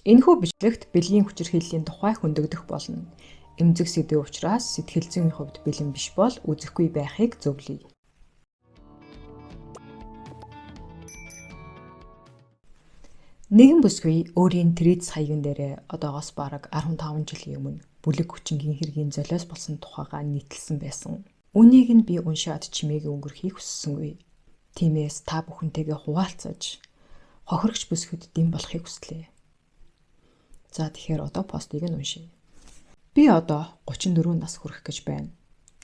Энэхүү бичлэгт бэлгийн хүчирхийллийн тухай хөндөгдөх болно. Эмзэг сэдв учраас сэтгэл зүйн хувьд бэлэн биш бол үзэхгүй байхыг зөвлөе. Нэгэн бүсгүй өөрийн трэц хаягийн дээрээ одоогоос бараг 15 жилийн өмнө бүлэг хүчингийн хэргийн золиос болсон тухайгаа нийтэлсэн байсан. Үнийг нь би уншаад чимээгээ өнгөрөхийг хүссэнгүй. Тиймээс та бүхэнтэйгээ хуваалцаж хохирогч бүсгүйд дэм болохыг хүслээ. За тэгэхээр одоо постыг нь уншийе. Би одоо 34 нас хүрэх гэж байна.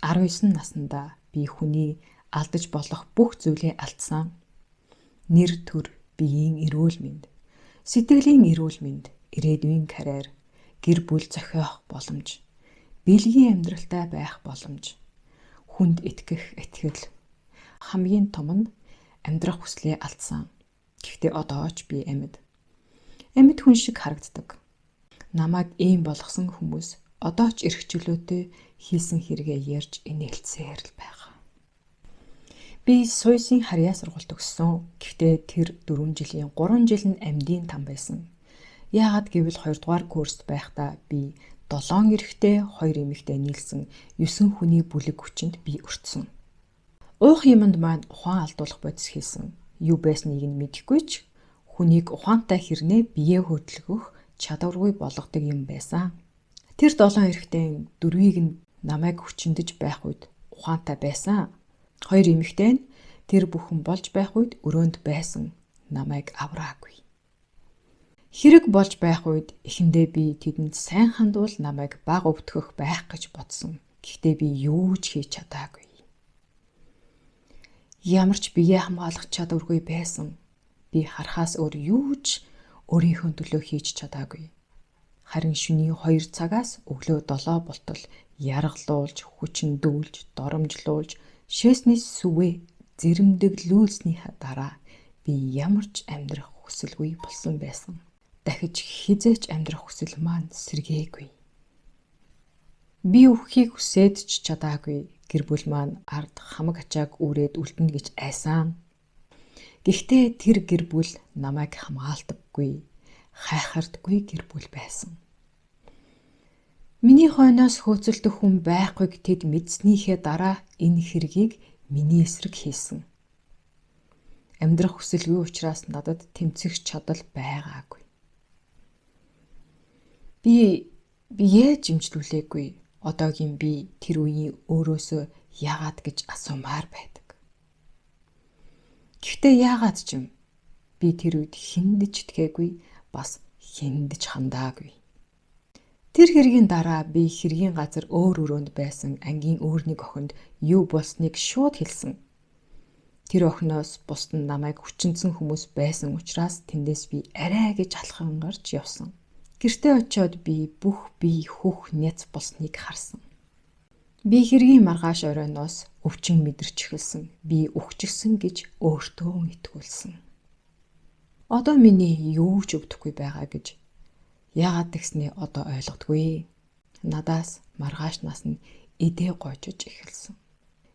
19 наснда би хүний алдаж болох бүх зүйлээ алдсан. Нэр төр, биеийн эрүүл мэнд, сэтгэлийн эрүүл мэнд, ирээдүйн карьер, гэр бүл зохиох боломж, бэлгийн амьдралтай байх боломж, хүнд итгэх итгэл. Хамгийн том нь амьдрах хүслээ алдсан. Гэхдээ одоо ч би амьд. Амьд хүн шиг харагддаг. Намайг ийм болгосон хүмүүс одоо ч эрх чөлөөтэй хийсэн хэрэгээ ярьж инээлцээр л байгаа. Би Суйсын харьяа сургалт төгссөн. Гэхдээ тэр 4 жилийн 3 жил нь амьдын там байсан. Яагаад гэвэл 2 дугаар курст байхдаа би 7 эрэгтэй 2 эмэгтэй нийлсэн 9 хүний бүлэг хүчинд би өртсөн. Уух юмд маань ухаан алдуулах бодис хийсэн. Юу байсныг нь мэдэхгүй ч хүнийг ухаантай хэрнээ бие хөдөлгөх чадваргүй болгодог юм байсан. Тэр 7 эрэгтэй 4-ийг нь намайг хүчиндэж байх үед ухаантай байсан. 2 эмэгтэй нь тэр бүхэн болж байх үед өрөөнд байсан. Намайг авраагүй. Хэрэг болж байх үед эхэндээ би тэдэнд сайн хандвал намайг баг өвтгөх байх гэж бодсон. Гэхдээ би юу ч хийж чадаагүй. Ямар ч бие хамгаалах чадваргүй байсан. Би харахаас өөр юу ч өөрийнхөө төлөө хийж чадаагүй. Харин шөнийн 2 цагаас өглөө 7 болтол яргалуулж, хүчндүүлж, доромжлуулж, шээсний сүвээ зэрэмдэглүүлснийхаа дараа би ямар ч амьдрах хүсэлгүй болсон байсан. Дахиж хизээч амьдрах хүсэл маань сэргээгүй. Би өвхийг хүсээд ч чадаагүй. Гэр бүл маань ард хамаг ачааг үрээд үлдэнэ гэж айсан. Гэхдээ тэр гэр бүл намайг хамгаалдаггүй, хайхардаггүй гэр бүл байсан. Миний хойноос хөөцөлдөх хүн байхгүйг тэд мэдснийхээ дараа энэ хэргийг миний эсрэг хийсэн. Амьдрах хүсэлгүй учраас надад тэмцэх чадал байгаагүй. Би яаж имжлүүлээгүй. Одоогийн би тэр үеийн өөрөөсөө яагаад гэж асуумаар байдаг. Гэхдээ яагаад ч юм би тэр үед хиндэж итгээгүй, бас хиндэж хандаагүй. Тэр хэргийн дараа би хэргийн газар өөр өрөөнд байсан ангийн өөр нэг охинд юу болсныг шууд хэлсэн. Тэр охиноос бусд нь намайг хүчинсэн хүмүүс байсан учраас тэндээс би арай гэж алхан гарч явсан. Гэртээ очиод би бүх бие хөх няц болсныг харсан. Би хэргийн маргааш оройноос өвчин мэдэрч эхэлсэн. Би үхчихсэн гэж өөртөө итгүүлсэн. Одоо миний юу ч өвдөхгүй байгаа гэж яагаад тэгснээ одоо ойлгодгүй. Надаас маргаашнаас нь идээ гойжиж эхэлсэн.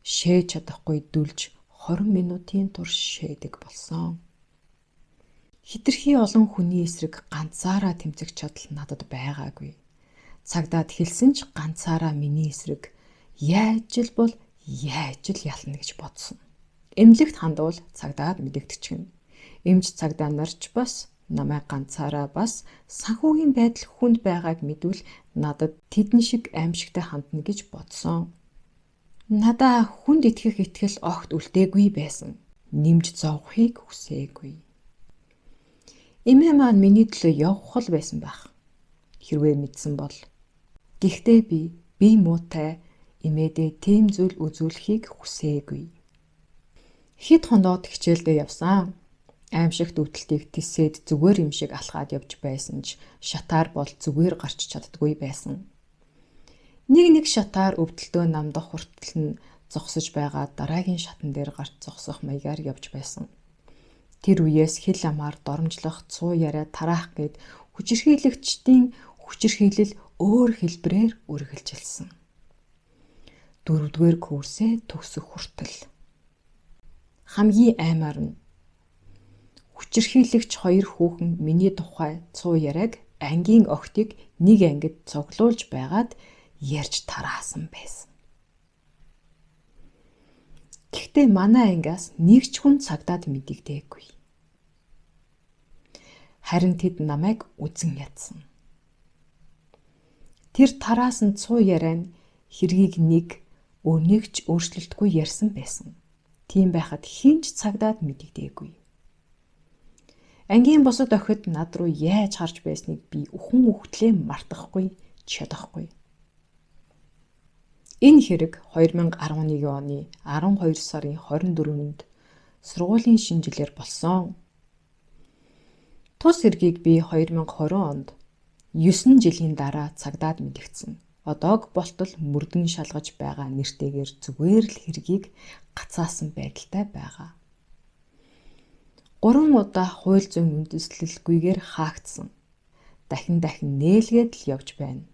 Шээж чадахгүй дүлж 20 минутын турш шээдэг болсон. Хитрхи олон хүний эсрэг ганцаараа тэмцэх чадал надад байгаагүй. Цагдаад хэлсэн ч ганцаараа миний эсрэг яаж л бол яаж л ялна гэж бодсон. Эмнэлэгт хандвал цагдаад мэдэгдчихнэ. Эмч цагдаа нарч бас намайг ганцаараа бас санхүүгийн байдал хүнд байгааг мэдвэл надад тэдэн шиг аимшигтай хандна гэж бодсон. Надаа хүнд итгэх итгэл огт үлдээгүй байсан. Нэмж зовхыг хүсээгүй. Эмээ маань миний төлөө явах л байсан байх. Хэрвээ мэдсэн бол. Гэхдээ би муутай эмээдээ тийм зүйл үзүүлэхийг хүсээгүй. Хэд хондоод хичээлдээ явсан. Аимшигт өвдөлтийг тисээд зүгээр юм шиг алхаад явж байсан ч шатаар бол зүгээр гарч чаддгүй байсан. Нэг шатаар өвдөлтөө намдах хүртэл нь зогсож байгаа дараагийн шатан дээр гарч зогсох маягаар явж байсан. Тэр үеэс хэл амаар доромжлох, цуу яриа тараах гээд хүчирхийлэгчдийн хүчирхийлэл өөр хэлбэрээр үргэлжилсэн. 4-р курсээ төгсөх хүртэл. Хамгийн аймаар нь хүчирхийлэгч 2 хүүхэн миний тухай цуу яриаг ангийн охидыг нэг ангид цуглуулж байгаад ярьж тараасан байсан. Гэхдээ манай ангиас нэг ч хүн цагдаад мэдэгдээгүй. Харин тэд намайг үзэн ядсан. Тэр тараасан цуу яриа нь хэргийг нэг өнийг ч өөрчлөлтгүй ярьсан байсан. Тийм байхад хинч цагдаад мэдэгдээгүй. Ангийн бусад охид над руу яаж харж байсныг би үхэн үхтлээ мартахгүй, чадахгүй. Энэ хэрэг 2011 оны 12 сарын 24-нд сургуулийн шинжилээр болсон. Тус хэргийг би 2020 онд 9 жилийн дараа цагдаад мэдэгдсэн. Одоог болтол мөрдөн шалгаж байгаа нэртэйгээр зүгээр л хэргийг гацаасан байдалтай байгаа. 3 удаа хууль зүйн үндэслэлгүйгээр хаагдсан. Дахин нээлгээд л явж байна.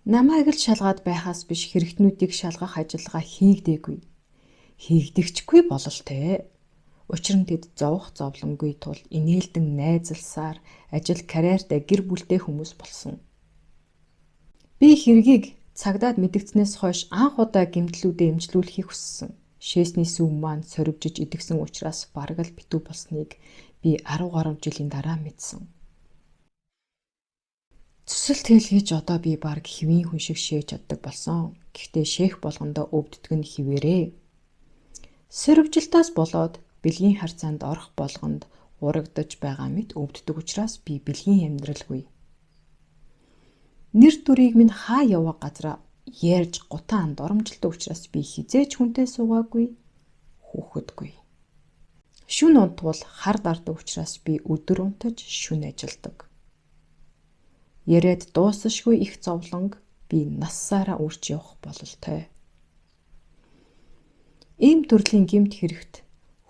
Намайг л шалгаад байхаас биш хэрэгтнүүдийг шалгах ажиллагаа хийгдээгүй. Хийгдэгчгүй бололтой. Учир нь тэд зовх зовлонгүй тул инээлдэн найзалсаар ажил карьертай гэр бүлтэй хүмүүс болсон. Би хэргийг цагдаад мэдэгдснээс хойш анх удаа гэмтлүүдэд эмчлүүлэхийг хүссэн. Шээсний сүв маань сорвжиж идэгсэн учраас бараг л битүү болсныг би 10 гаруй жилийн дараа мэдсэн. Цэцэлт хэлгийж одоо би бараг хэвийн хүн шиг шээж чаддаг болсон. Гэхдээ шээх болгондоо өвддөг нь хിവэрээ. Сорвжилтаас болоод бэлгийн харьцаанд орох болгонд урагдаж байгаа мэт өвддөг учраас би бэлгийн амьдралгүй. Нэр төрийг минь хаа яваа газараа ярьж гутаан доромжилдог учраас би хизээч хүнтэй суугаагүй, хүүхэдгүй. Шүн унтвал хар дардаг учраас би өдөр унтаж шүн ажилдаг. Яриад дуусашгүй их зовлонг би нассаараа үрж явах бололтой. Ийм төрлийн гэмт хэрэгт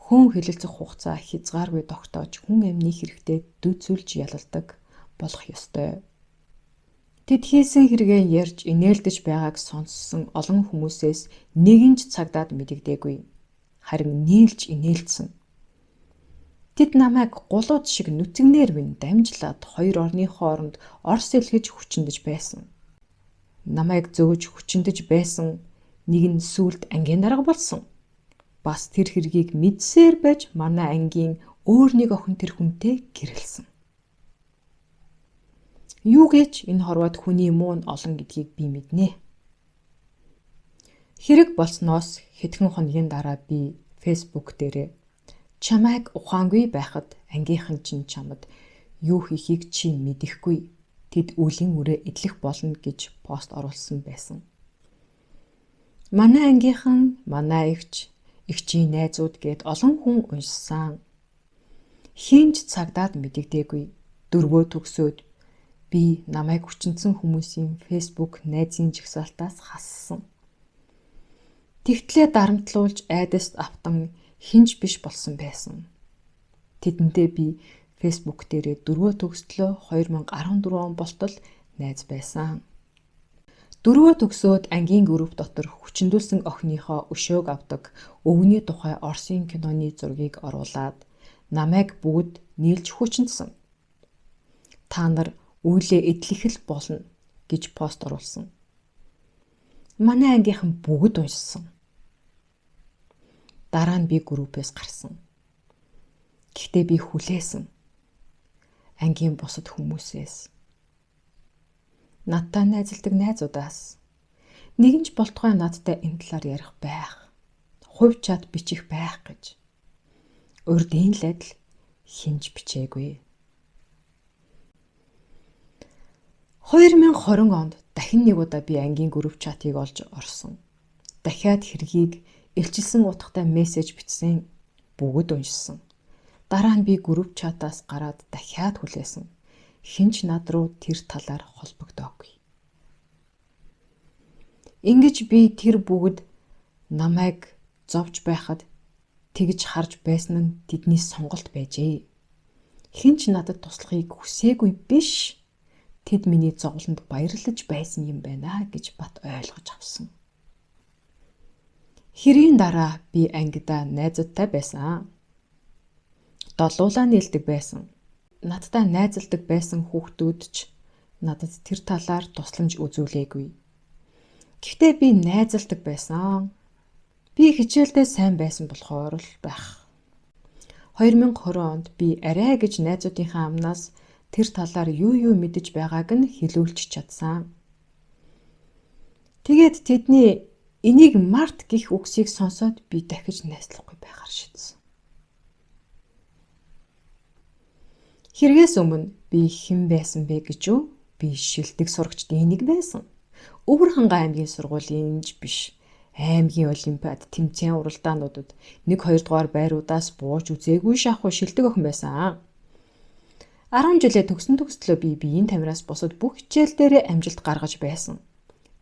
хүн хэлэлцэх хугацаа хязгааргүй тогтоож хүн амны хэрэгтэй дүцүүлж ялалдаг болох ёстой. Тэд хийсэн хэрэгээ ярьж инээлдэж байгааг сонссон олон хүмүүсээс нэгэн ч цагдаад мэдэгдээгүй. Харин нийлж инээлдсэн. Тэд намайг гулууд шиг нүцгнээр минь дамжлаад хоёр орны хооронд орс элгэж хүчиндэж байсан. Намайг зөөж хүчиндэж байсан нэг нь сүулт ангийн дарга болсон. Бас тэр хэргийг мэдсээр байж манай ангийн өөр нэг охин тэр хүнтэй гэрэлсэн. Юу гэж энэ хорвоод хүний муу нь олон гэдгийг би мэднэ. Хэрэг болсноос хэдхэн хоногийн дараа би Facebook дээрээ чамайг ухаангүй байхад ангийнхан чинь чамд юу хийхийг чи мэдэхгүй. Тэд үлийн үрээ эдлэх болно гэж пост оруулсан байсан. Манай ангийнхан, манай эгчийн найзууд гээд олон хүн уншсан. Хинч цагдаад мэдэгдээгүй. Дөрвөө төгсөөд би намайг хүчинсэн хүмүүсийн Facebook найзын жагсаалтаас хассан. Тэгтлээ дарамтлуулж айдаст автан хинч биш болсон байсан. Тэдэнтэй би Facebook дээрээ 4 төгслөө 2014 он болтол найз байсан. 4 төгсөөд ангийн групп дотор хүчндүүлсэн охиныхоо өшөөг авдаг өвгний тухай Оросын киноны зургийг оруулад намайг бүгд нийлж хүчинсэн. Та нар үйлээ эдлэх л болно гэж пост оруулсан. Манай ангийнхан бүгд уншсан. Дараа нь би группээс гарсан. Гэхдээ би хүлээсэн. Ангийн бусад хүмүүсээс. Надтай найзалдаг найзуудаас нэгэн ч болтугай надтай энэ талаар ярих байх. Хувь чат бичих байх гэж. Урд энэ л адил хинж бичээгүй. 2020 онд дахин нэг удаа би ангийн групп чатыг олж орсон. Дахиад хэргийг илчилсэн утгатай мессеж бичсэн. Бүгд уншсан. Дараа нь би групп чатаас гараад дахиад хүлээсэн. Хинч над руу тэр талаар холбогдоогүй. Ингэж би тэр бүгд намайг зовж байхад тэгж харж байсан нь тэдний сонголт байжээ. Хинч надад туслахыг хүсээгүй биш. Тэд миний зовлонд баярлаж байсан юм байна гэж бат ойлгож авсан. Хэрийн дараа би ангидаа найзуудтай байсан. Долуулаа нийлдэг байсан. надтай найзалдаг байсан хүүхдүүд ч надад тэр талаар тусламж үзүүлээгүй. Гэхдээ би найзалдаг байсан. Би хичээлдээ сайн байсан болохоор л байх. 2020 онд би арай гэж найзуудынхаа амнаас тэр талаар юу мэдэж байгааг нь хэлүүлж чадсан. Тэгээд тэдний энийг март гэх үгсийг сонсоод би дахиж найзлахгүй байхаар шийдсэн. Хэрэгээс өмнө би хэн байсан бэ гэж үү? Би шилдэг сурагчдын нэг байсан. Өвөр хангаа аймгийн сургуулийн биш. Аймгийн олимпиад тэмцээн уралдаануудад 1-2 дугаар байруудаас бууж үзээгүй шахуу шилдэг охин байсан. 10 жилээ төгслөө би биеийн тамираас бусад бүх хичээл дээрээ амжилт гаргаж байсан.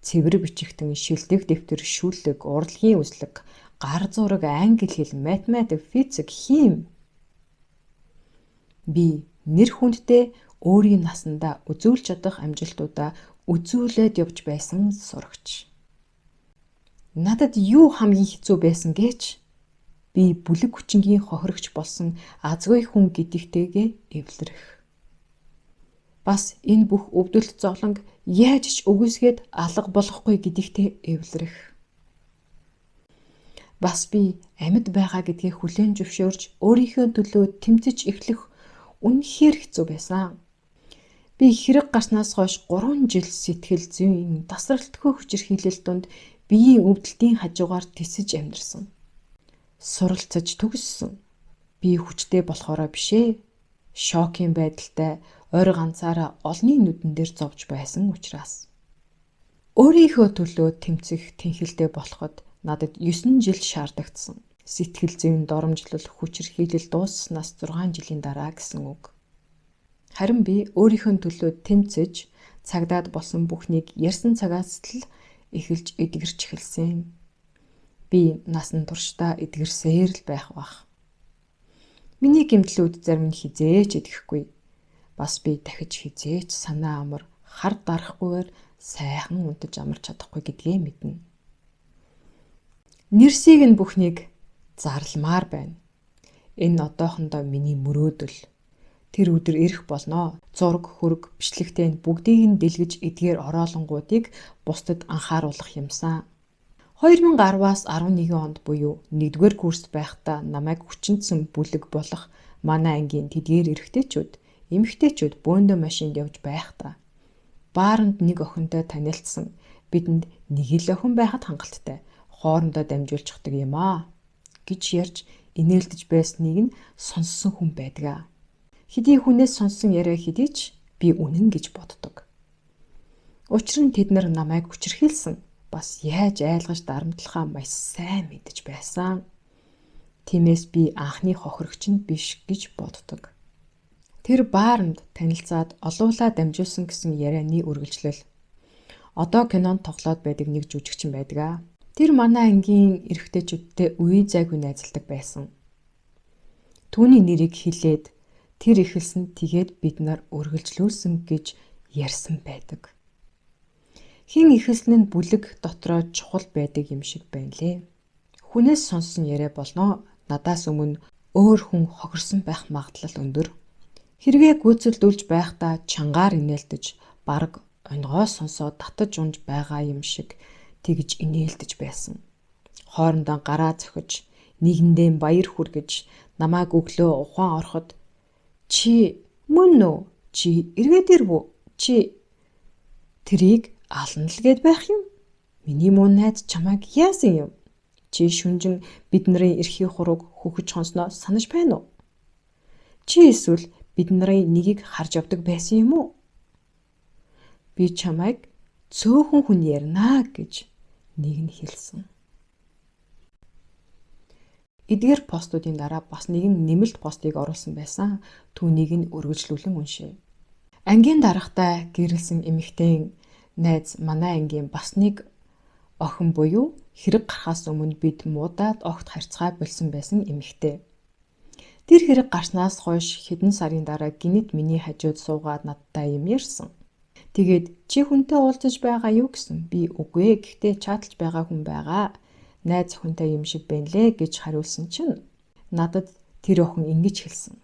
Цэвэр бичигтэн, шилдэг дэвтэр, шүлэг, урлагийн үзлэг, гар зураг, англи хэл, математик, физик, хим. Би нэр хүндтэй өөрийн насандаа үзүүлж чадах амжилтуудаа үзүүлээд явж байсан сурагч. Надад юу хамгийн хэцүү байсан гэж? Би бүлэг хүчингийн хохирогч болсон азгүй хүн гэдэгтэйгээ эвлэрэх. Бас энэ бүх өвдөлт зовлонг яаж ч үгүйсгээд алга болохгүй гэдэгтээ эвлэрэх. Бас би амьд байгаа гэдгийг хүлээн зөвшөөрч өөрийнхөө төлөө тэмцэж эхлэх үнэхээр хэцүү байсан. Би хэрэг гарснаас хойш 3 жил сэтгэл зүйн тасралтгүй хүчирхийлэл донд биеийн өвдөлтийн хажуугаар тисэж амьдарсан. Суралцаж төгссөн. Би хүчтэй болохоороо бишээ. Шокийн байдалтай ойр ганцаараа олонний нүдэн дээр зовж байсан учраас. Өөрийнхөө төлөө тэмцэх тэнхэлтэй болоход надад 9 жил шаардагдсан. Сэтгэл зүйн доромжлол хүчирхийлэл дуусснаас 6 жилийн дараа гэсэн үг. Харин би өөрийнхөө төлөө тэмцэж цагдаад болсон бүхнийг ярьсан цагаас л эхэлж эдгэрч эхэлсэн. Би насан туршдаа эдгэрсээр л байх бах. Миний гэмтлүүд зарим нь хизээч эдгэхгүй. Бас би дахиж хизээч санаа амар хар дарахгүйгээр сайхан унтаж амарч чадахгүй гэдгээ мэднэ. Нэрсийг нь бүхнийг зарламаар байна. Энэ одоохондоо миний мөрөөдөл. Тэр өдөр ирэх болно. Зураг, хөрөг, бичлэгтэй бүгдийг нь дэлгэж эдгээр ороолонгуудыг бусдад анхааруулах юмсан. 2010-аас 11 онд буюу 1-р курст байхдаа намайг хүчинтсэн бүлэг болох манай ангийн тэдгээр эрэгтэйчүүд, эмэгтэйчүүд бөөндөө машинд явж байхдаа бааранд нэг охинтой танилцсан. Бидэнд нэг л охин байхад хангалттай. Хоорондоо дамжуулчихдаг юм аа гэж ярьж инээлдэж байсныг нь сонссон хүн байдаг. Хэдий хүнээс сонссон яриа хэдий ч би үнэн гэж боддог. Учир нь тэд нар намайг хүчирхийлсэн. Бас яаж айлгаж дарамтлахаа маш сайн мэдэж байсан. Тиймээс би анхны хохирогч нь биш гэж боддог. Тэр бааранд танилцаад олуулаа дамжуулсан гэсэн ярианы үргэлжлэл. Одоо кинонд тоглоод байдаг нэг жүжигчин байдаг. Тэр манай ангийн эрэгтэйчүүдтэй үе зайгүй найзалдаг байсан. Түүний нэрийг хэлээд тэр ихэлсэн тэгээд бид нар үргэлжлүүлсэн гэж ярьсан байдаг. Хин ихэлсэн нь бүлэг дотроо чухал байдаг юм шиг байна лээ. Хүнээс сонссон яриа болно. Надаас өмнө өөр хүн хохирсон байх магадлал өндөр. Хэрвээ гүйцэлдүүлж байхдаа чангаар инээлдэж, бараг онгоо сонсоод татаж унж байгаа юм шиг тэгж инээлдэж байсан. Хоорондоо гараа зохиж, нэгэндээ баяр хүргэж, намайг өглөө ухаан ороход чи мөн үү? Чи эргээд ирв үү? Чи трийг ална л гээд байх юм. Миний муу найз чамайг яасан юм? Чи шүнжин бидний эрхийн хурууг хөхөж хонсноо санаж байна уу? Чи эсвэл бид нарын нэгийг харж явдаг байсан юм уу? Би чамайг цөөхөн хүн ярина гэж нэг нь хэлсэн. Эдгээр постуудын дараа бас нэгэн нэмэлт постыг оруулсан байсан. Түүнийг нь үргэлжлүүлэн уншив. Ангийн дарагтай гэрэлсэн эмэгтэй найз манай ангийн бас нэг охин буюу хэрэг гарахаас өмнө бид муудаад огт харьцаа болсон байсан эмэгтэй. Тэр хэрэг гарснаас хойш хэдэн сарын дараа гинэт миний хажууд суугаад надтай юм ярьсан. Тэгээд чи хүнтэй уулзаж байгаа юу гэсэн. Би үгүй ээ, гэхдээ чаталж байгаа хүн байгаа. Найз охинтой юм шиг байна лээ гэж хариулсан чинь надад тэр охин ингэж хэлсэн.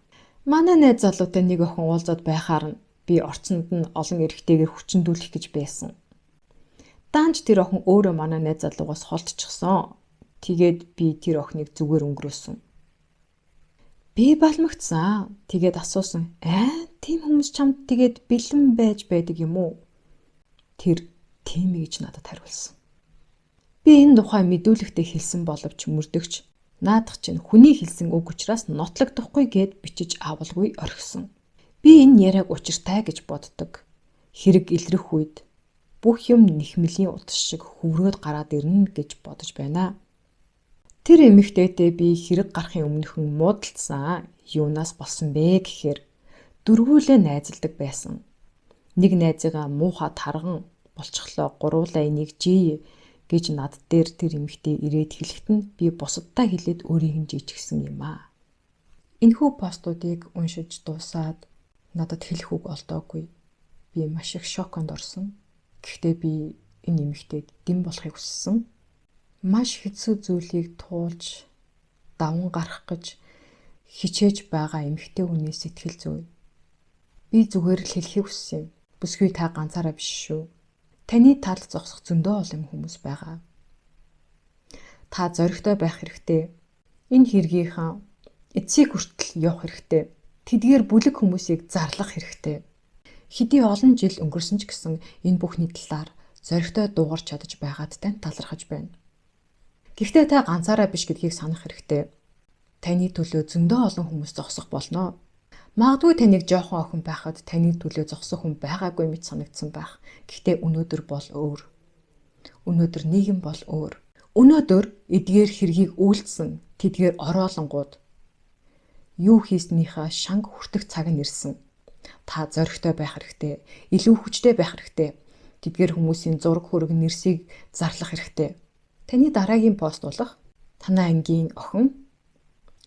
Манай найз залуутай нэг охин уулзаад байхаар нь би орцонд нь олон эрэгтэйгээр хүчндүүлэх гэж байсан. Даанч тэр охин өөрөө манай найз залуугаас холдчихсон. Тэгээд би тэр охиныг зүгээр өнгөрөөсөн. Би балмагцсан. Тэгээд асуусан. Тийм хүмүүс чамд тэгээд бэлэн байж байдаг юм уу? Тэр тийм гэж надад хариулсан. Би энэ тухай мэдүүлэгтээ хэлсэн боловч мөрдөгч наадах чинь хүний хэлсэн үг учраас нотлогдохгүй гэд бичиж авалгүй орхисон. Би энэ яриаг учиртай гэж боддог. Хэрэг илрэх үед бүх юм нэхмэлийн утас шиг хөврөөд гараад ирнэ гэж бодож байна. Тэр эмэгтэйтэй би хэрэг гарахын өмнөхөн муудалцсан. Юунаас болсон бэ гэхээр дөрвүүлээ найзалдаг байсан. Нэг найзыгаа муухай тарган болчихлоо гуруулаа энийг жий гэж над дээр тэр эмэгтэй ирээд хэлэхэд нь би бусадтай хэлээд өөрийг нь жийчихсэн юм аа. Энэхүү постуудыг уншиж дуусаад надад хэлэх үг олдоогүй. Би маш их шоконд орсон. Гэхдээ би энэ эмэгтэйд дэм болохыг хүссэн. Маш хэцүү зүйлийг туулж даван гарах гэж хичээж байгаа эмэгтэй хүний сэтгэл зүй. Би зүгээр л хэлхийг хүссэн юм. Бүсгүй та ганцаараа биш шүү. Таны талд зогсох зөндөө олон хүмүүс байгаа. Та зоригтой байх хэрэгтэй. Энэ хэргийнхаа эцсийг хүртэл явах хэрэгтэй. Тэдгээр бүлэг хүмүүсийг зарлах хэрэгтэй. Хэдий олон жил өнгөрсөн ч гэсэн энэ бүхний талаар зоригтой дуугарч чадаж байгаад тань талархаж байна. Гэхдээ та ганцаараа биш гэдгийг санах хэрэгтэй. Таны төлөө зөндөө олон хүмүүс зогсох болно. Магадгүй таныг жоохон охин байхад таны төлөө зогсох хүн байгаагүй мэт санагдсан байх. Гэхдээ өнөөдөр бол өөр. Өнөөдөр нийгэм бол өөр. Өнөөдөр эдгээр хэргийг үйлдсэн тэдгээр ороолонгууд юу хийснийхаа шанг хүртэх цаг нь ирсэн. Та зоригтой байх хэрэгтэй. Илүү хүчтэй байх хэрэгтэй. Тэдгээр хүмүүсийн зураг хүрэг нэрсийг зарлах хэрэгтэй. Таны дараагийн пост болох танай ангийн охин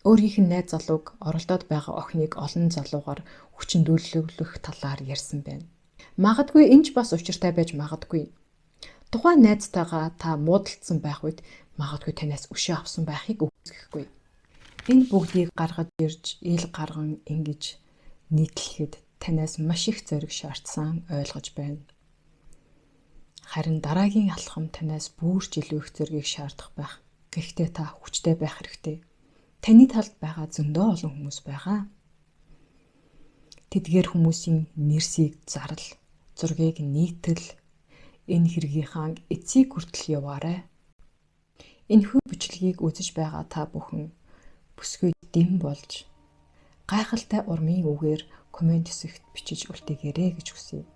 өөрийнх нь найз залууг оролдоод байгаа охиныг олон залуугаар хүчндүүлэх талаар ярьсан байна. Магадгүй энэ ч бас учиртай байж магадгүй. Тухайн найзтайгаа та муудалцсан байх үед магадгүй танаас өшөө авсан байхыг үсгэхгүй. Энэ бүгдийг гаргаж ирж ил гарган ингэж нийтлэхэд танаас маш их зориг шаардсан ойлгож байна. Харин дараагийн алхам танаас бүрж илүү их зоригийг шаардах байх. Гэхдээ та хүчтэй байх хэрэгтэй. Таны талд байгаа зөндөө олон хүмүүс байгаа. Тэдгээр хүмүүсийн нэрсийг зарл, зургийг нийтэл энэ хэргийнхаа эцсийг хүртэл яваарай. Энэхүү бичлэгийг үзэж байгаа та бүхэн бүсгүй дэм болж гайхалтай урмын үгээр комент хэсэгт бичиж үлдээгээрэй гэж хүсье.